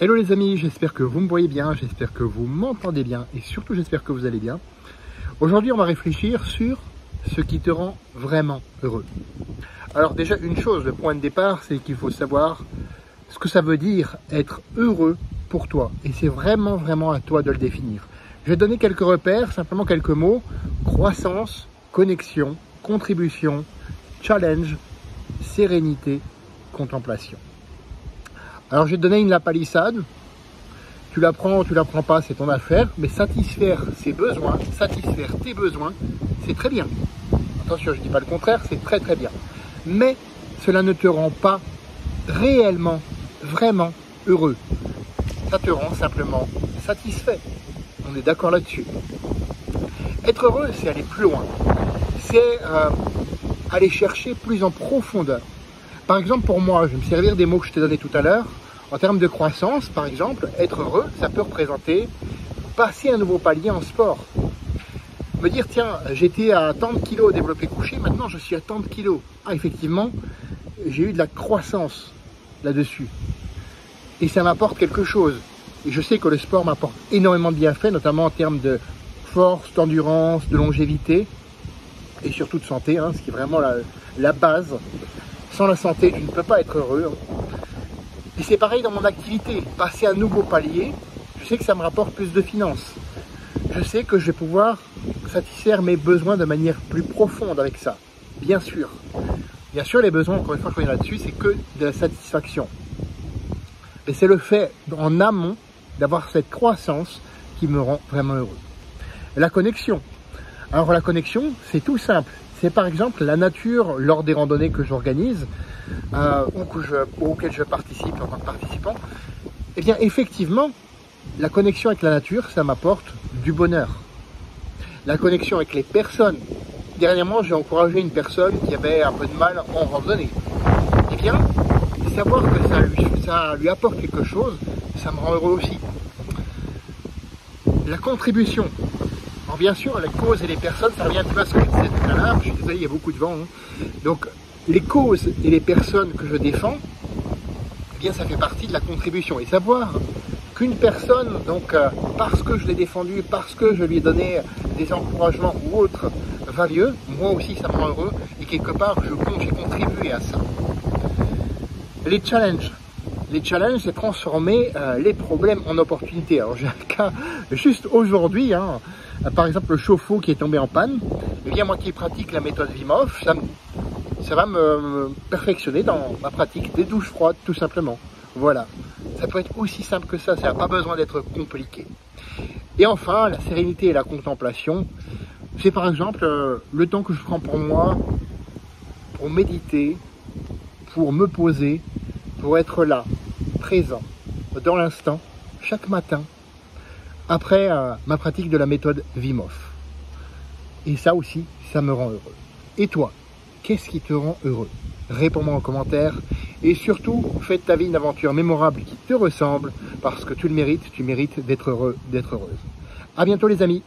Hello les amis, j'espère que vous me voyez bien, j'espère que vous m'entendez bien et surtout j'espère que vous allez bien. Aujourd'hui on va réfléchir sur ce qui te rend vraiment heureux. Alors déjà une chose, le point de départ, c'est qu'il faut savoir ce que ça veut dire être heureux pour toi. Et c'est vraiment à toi de le définir. Je vais te donner quelques repères, simplement quelques mots. Croissance, connexion, contribution, challenge, sérénité, contemplation. Alors je vais te donner la palissade, tu la prends ou tu la prends pas, c'est ton affaire, mais satisfaire ses besoins, satisfaire tes besoins, c'est très bien. Attention, je ne dis pas le contraire, c'est très bien. Mais cela ne te rend pas réellement, vraiment heureux. Ça te rend simplement satisfait. On est d'accord là-dessus. Être heureux, c'est aller plus loin. C'est aller chercher plus en profondeur. Par exemple, pour moi, je vais me servir des mots que je t'ai donnés tout à l'heure. En termes de croissance, par exemple, être heureux, ça peut représenter passer un nouveau palier en sport. Me dire, tiens, j'étais à tant de kilos développé couché, maintenant je suis à tant de kilos. Ah, effectivement, j'ai eu de la croissance là-dessus. Et ça m'apporte quelque chose. Et je sais que le sport m'apporte énormément de bienfaits, notamment en termes de force, d'endurance, de longévité et surtout de santé, ce qui est vraiment la base. Sans la santé, tu ne peux pas être heureux. Et c'est pareil dans mon activité. Passer un nouveau palier, je sais que ça me rapporte plus de finances. Je sais que je vais pouvoir satisfaire mes besoins de manière plus profonde avec ça. Bien sûr. Bien sûr, les besoins, encore une fois, je reviens là-dessus, c'est que de la satisfaction. Et c'est le fait, en amont, d'avoir cette croissance qui me rend vraiment heureux. La connexion. Alors la connexion, c'est tout simple. C'est par exemple la nature lors des randonnées que j'organise ou auxquelles je participe en tant que participant. Eh bien effectivement, la connexion avec la nature, ça m'apporte du bonheur. La connexion avec les personnes. Dernièrement, j'ai encouragé une personne qui avait un peu de mal en randonnée. Eh bien, savoir que ça lui apporte quelque chose, ça me rend heureux aussi. La contribution. Alors bien sûr, les causes et les personnes, ça revient un peu à ce que je disais tout à l'heure. Je suis désolé, il y a beaucoup de vent. Donc, les causes et les personnes que je défends, eh bien, ça fait partie de la contribution. Et savoir qu'une personne, donc, parce que je l'ai défendue, parce que je lui ai donné des encouragements ou autres, va mieux, moi aussi, ça me rend heureux. Et quelque part, j'ai contribué à ça. Les challenges. Les challenges, c'est transformer les problèmes en opportunités. Alors j'ai un cas juste aujourd'hui, par exemple le chauffe-eau qui est tombé en panne. Eh bien moi qui pratique la méthode Wim Hof, ça va me perfectionner dans ma pratique des douches froides tout simplement. Voilà, ça peut être aussi simple que ça n'a pas besoin d'être compliqué. Et enfin, la sérénité et la contemplation, c'est par exemple le temps que je prends pour moi, pour méditer, pour me poser, pour être là, présent, dans l'instant, chaque matin, après ma pratique de la méthode Wim Hof. Et ça aussi, ça me rend heureux. Et toi, qu'est-ce qui te rend heureux? Réponds-moi en commentaire. Et surtout, fais de ta vie une aventure mémorable qui te ressemble, parce que tu le mérites, tu mérites d'être heureux, d'être heureuse. À bientôt les amis.